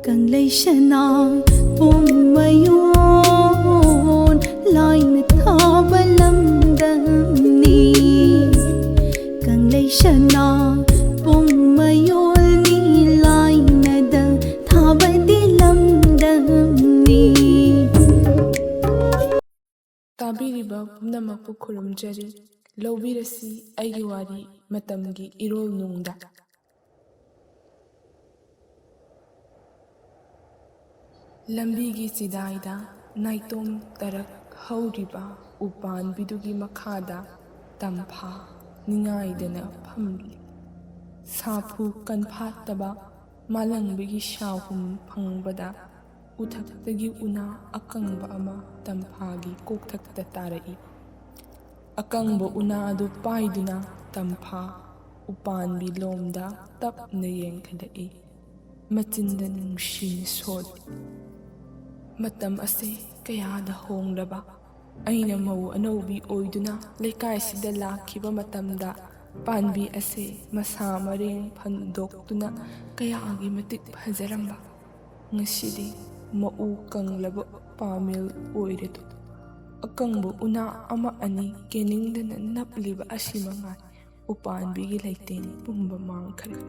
कंगलैशना पुंमयोन line थाबलंगनी कंगलैशना पुंमयोन knee line the थाबदिलंगनी ताबीरिबा पुनमकु खुरुमजरी लौबीरसी अैगी वारी मतमगी इरोल नुंगदा लंबीगी चिदाइदा नाइतोम तरक हौरिबा उपानबिदुगी मखादा तंफा निंगाइदना फमली साफु कनफातबा मालंबिगी शाहुम फंगबदा उथक्तगी उना अकंबा अमा तंफागी कोकथक्ता तारई अकंब उना अदु पाइदुना तंफा उपानबी लोमदा तपना येंखदई मचिंदा नुंसीन सोली मतम असे कयादा होंगलबा अइना मऊ अनौबी ओइदुना लेकाइसिदा लाखिबा मतमदा पानबी असे मसा मरेंग फंदोक्तुना कयागी मतिक फजरंबा ngasidi मऊ कंगलब पामिल ओइरेदु अकंबु उना अमा अनि केनिंगदना नपलिबा असिमंगाय उपानबीगी लैतेन पुंबा मांगखरे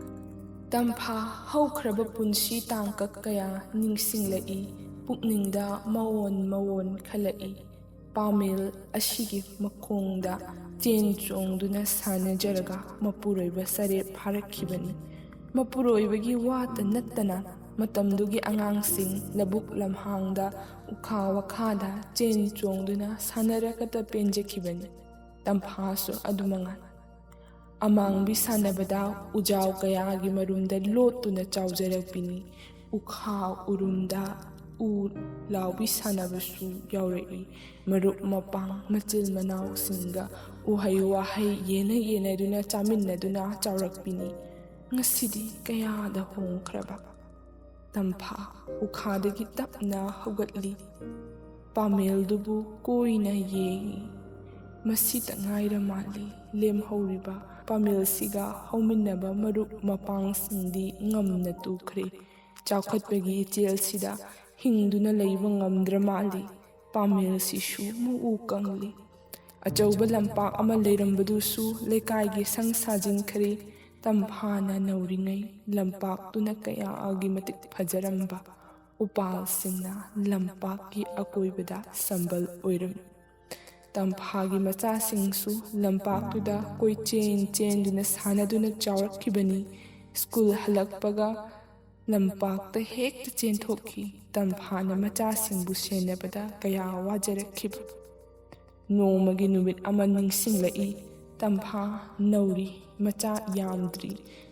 तंफा हौख्रब पुंसी तांकक कया निंगसिंगलई पुकनिंगदा मवोन खलई पामिल अशिगी मखोंगदा चेन चोंगदुना सानजरगा मपुरोइबा सरे फारखिबनी मपुरोइबगी वाता नत्तना मतमदुगी आंगांगसिंग लबुक लमहांगदा उखा वखादा चेन चोंगदुना सानरकता पेंजखिबनी तंफासु अदुमंगान अमांगबी सानबदा उजाव कयागी मरुमदा लोटुना चावजरकपिनी उखा उरुमदा उ लाउबी सानबसु याउरई मरुक मपांग मचिल मनाव सिंगा उहै वाहै येना चामिन्नदुना चावरकपिनी ngasidi kayada hongkraba तंफा उखादगी तपना हौगतली पामेलदुबु Koyna येंगी Masita ngaira mali lemhoriba पामेलसिगा हौमिन्नबा मरुक मपांगसिंगदी ngamna तुखरे चावखतपगी चेलसिदा हिंदुना लैबा ngamdra mali पामेलसिसु मुउ कंगली अचौबा लंपाक अमा लेरंबदुसु लेकाइगी संसाजिनखरे तंफाना नौरिंगै लंपाक्तुना कयागी मतिक फजरंबा उपालसिंगना लंपाकी अकोइबदा संबल ओइरम तंफागी मचासिंगसु लंपाक्तुदा कोई चेंदुना सानदुना चावरखिबनी स्कूल हलकपगा लंपाक्ता हेक्ता चेंथोखी तंफाना मचासिंगबु सेनबदा कया वाजरखिबा नोमगी नुमित अमा निंगसिंगलई तंफा नौरी मचा यामद्री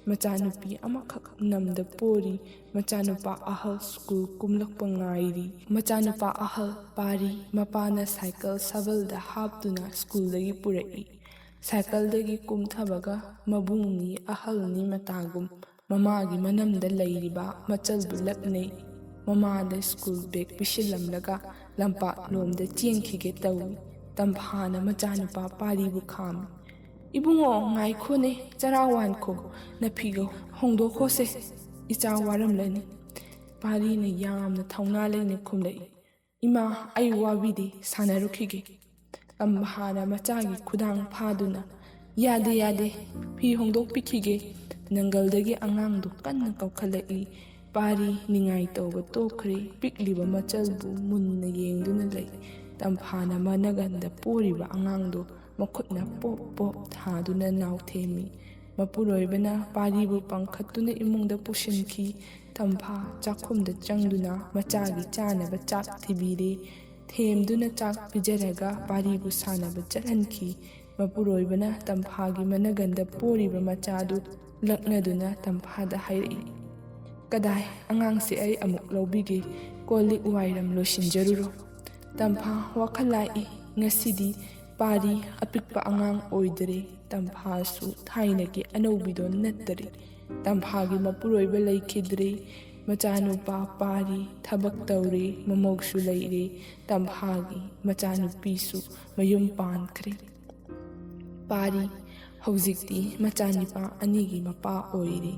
मचानुपी अमखक नमद पोरी मचानुपा अहल स्कूल कुमलकपा ngairi मचानुपा अहल पारी मपाना साइकल सवलदा हापदुना स्कूलदगी पुरई साइकलदगी कुमथबगा मबुंगनी अहलनी मतागुम ममागी मनमदा लैरिबा मचलबु लपनै ममादा स्कूल बैग पिशिलमलगा लंपा लोमदा चेंखिगे तौई तंफाना मचानुपा पारीबु खाम इबुंगो ngaikhoने चरावानखो नफिगो होंदोखोसे इचा वारमलनी पारीने यामना थौना लेने खुमलई इमा आई वाबिदे सानरुखिगे तंफाना मचागी खुदांग फादुना यादे फी होंदोक पिखिगे नंगलदगी आंगांगदो कन्ना कौखलई पारी निंगाई तौबा तोखरे पिकलिबा मचलबु मुन्ना येंगदुना लई तंफाना मनगंदा पोरिबा आंगांगदो मखुतना पोप पोप थादुना नाउथेमी मपुरोइबना पारीबु पंखतुना इमुंगदा पुशिनखी तंफा चाखुमदा चंगदुना मचागी चानबा चाक थिबीरे थेमदुना चाक पिजरगा पारीबु सानबा चलहनखी मपुरोइबना तंफागी मनगंदा पोरिबा मचादु लक्नदुना तंफादा हाइरई कदाय आंगांगसे आई अमुक लौबीगे कोलिक वाइरम लोसिनजरुरो तंफा वखलाई ngasidi पारी अपिकपा आंगांग ओइदरे तंफासु थाइनगी अनौबिदो नत्तरे तंफागी मपुरोइबा लैखिद्रे मचानुपा पारी थबक तौरे ममोगसु लैरे तंफागी मचानुपीसु मयुम पानखरे पारी हौजिक्ति मचानिपा अनिगी मपा ओइरे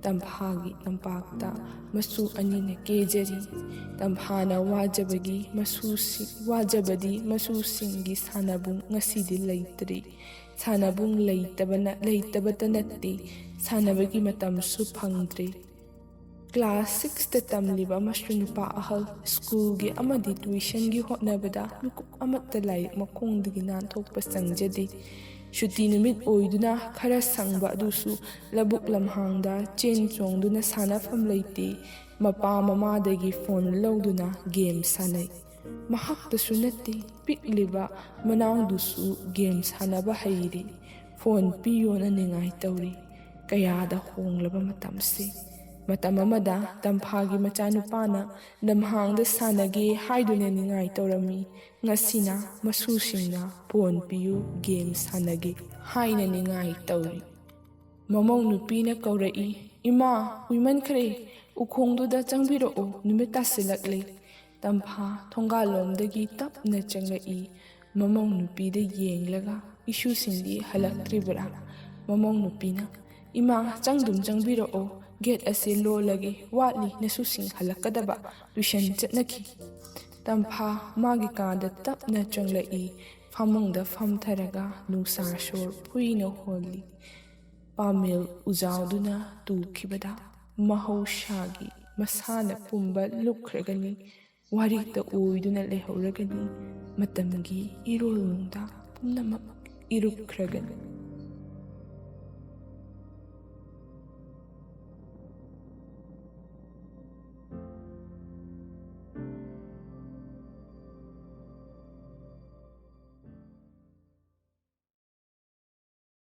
ꯇꯝꯐꯥꯒꯤ ꯇꯝꯄꯥꯛꯇ ꯃꯆꯨ ꯑꯅꯤꯅ ꯀꯦꯖꯔꯤ ꯇꯝꯐꯥꯅ ꯋꯥꯖꯕꯗꯤ ꯃꯆꯨꯁꯤꯡꯒꯤ ꯁꯥꯟꯅꯕꯨꯡ ꯉꯁꯤꯗꯤ ꯂꯩꯇ꯭ꯔꯤ ꯁꯥꯟꯅꯕꯨꯡ ꯂꯩꯇꯕꯇ ꯅꯠꯇꯦ ꯁꯥꯟꯅꯕꯒꯤ ꯃꯇꯝꯁꯨ ꯐꯪꯗ꯭ꯔꯤ ꯀ꯭ꯂꯥꯁ 6ꯇ ꯇꯝꯂꯤꯕ ꯑꯃꯁꯨꯡ ꯅꯨꯄꯥ ꯑꯍꯜ ꯁ꯭ꯀꯨꯜꯒꯤ ꯑꯃꯗꯤ ꯇ꯭ꯌꯨꯁꯟꯒꯤ ꯍꯣꯠꯅꯕꯗ ꯃꯤꯀꯨꯞ ꯑꯃꯠꯇ ꯂꯥꯏꯔꯤꯛ ꯃꯈꯣꯡꯗꯒꯤ ꯅꯥꯟꯊꯣꯛꯄ ꯆꯪꯖꯗꯦ ꯁꯨꯇꯤ ꯅꯨꯃꯤꯠ ꯑꯣꯏꯗꯨꯅ ꯈꯔ ꯁꯪꯕ ꯑꯗꯨꯁꯨ ꯂꯧꯕꯨꯛ ꯂꯝꯍꯥꯡꯗ ꯆꯦꯟ ꯆꯣꯡꯗꯨꯅ ꯁꯥꯟꯅꯐꯝ ꯂꯩꯇꯦ ꯃꯄꯥ ꯃꯃꯥꯗꯒꯤ ꯐꯣꯟ ꯂꯧꯗꯨꯅ ꯒꯦꯝ ꯁꯥꯟꯅꯩ ꯃꯍꯥꯛꯇꯁꯨ ꯅꯠꯇꯦ ꯄꯤꯛꯂꯤꯕ ꯃꯅꯥꯎꯗꯨꯁꯨ ꯒꯦꯝ ꯁꯥꯟꯅꯕ ꯍꯩꯔꯤ ꯐꯣꯟ ꯄꯤꯌꯣꯅ ꯅꯤꯡꯉꯥꯏ ꯇꯧꯔꯤ ꯀꯌꯥꯗ ꯍꯣꯡꯂꯕ ꯃꯇꯝꯁꯦ ꯃꯇꯝ ꯑꯃꯗ ꯇꯝꯐꯥꯒꯤ ꯃꯆꯥꯅꯨꯄꯥꯅ ꯂꯝꯍꯥꯡꯗ ꯁꯥꯟꯅꯒꯦ ꯍꯥꯏꯗꯨꯅ ꯅꯤꯡꯉꯥꯏ ꯇꯧꯔꯝꯃꯤ ꯉꯁꯤꯅ ꯃꯁꯨꯁꯤꯡꯅ ꯐꯣꯟ ꯄꯤꯌꯨ ꯒꯦꯝ ꯁꯥꯟꯅꯒꯦ ꯍꯥꯏꯅ ꯅꯤꯡꯉꯥꯏ ꯇꯧꯔꯤ ꯃꯃꯧ ꯅꯨꯄꯤꯅ ꯀꯧꯔꯛꯏ ꯏꯃꯥ ꯀꯨꯏꯃꯟꯈ꯭ꯔꯦ ꯎꯈꯣꯡꯗꯨꯗ ꯆꯪꯕꯤꯔꯛꯎ ꯅꯨꯃꯤꯠ ꯇꯥꯁꯤꯜꯂꯛꯂꯦ ꯇꯝꯐꯥ ꯊꯣꯡꯒꯥꯜꯂꯣꯝꯗꯒꯤ ꯇꯞꯅ ꯆꯪꯂꯛꯏ ꯃꯃꯧ ꯅꯨꯄꯤꯗ ꯌꯦꯡꯂꯒ ꯏꯁꯨꯁꯤꯡꯗꯤ ꯍꯜꯂꯛꯇ꯭ꯔꯤꯕ꯭ꯔꯥ ꯃꯃꯧ ꯅꯨꯄꯤꯅ ꯏꯃꯥ ꯆꯪꯕꯤꯔꯛꯑꯣ ꯒꯦꯠ ꯑꯁꯤ ꯂꯣꯜꯂꯒꯦ ꯋꯥꯠꯂꯤ ꯅꯁꯨꯁꯤꯡ ꯍꯜꯂꯛꯀꯗꯕ ꯇ꯭ꯌꯨꯁꯟ ꯆꯠꯅꯈꯤ ꯇꯝꯐꯥ ꯃꯥꯒꯤ ꯀꯥꯗ ꯇꯞꯅ ꯆꯪꯂꯛꯏ ꯐꯃꯨꯡꯗ ꯐꯝꯊꯔꯒ ꯅꯨꯡꯁꯥ ꯁꯣꯔ ꯐꯨꯏꯅ ꯍꯣꯜꯂꯤ ꯄꯥꯃꯦꯜ ꯎꯖꯥꯎꯗꯨꯅ ꯇꯨꯈꯤꯕꯗ ꯃꯍꯧꯁꯥꯒꯤ ꯃꯁꯥꯅ ꯄꯨꯝꯕ ꯂꯨꯞꯈ꯭ꯔꯒꯅꯤ ꯋꯥꯔꯤꯛꯇ ꯑꯣꯏꯗꯨꯅ ꯂꯩꯍꯧꯔꯒꯅꯤ ꯃꯇꯝꯒꯤ ꯏꯔꯣꯜ ꯅꯨꯡꯗꯥ ꯄꯨꯝꯅꯃꯛ ꯏꯔꯨꯞꯈ꯭ꯔꯒꯅꯤ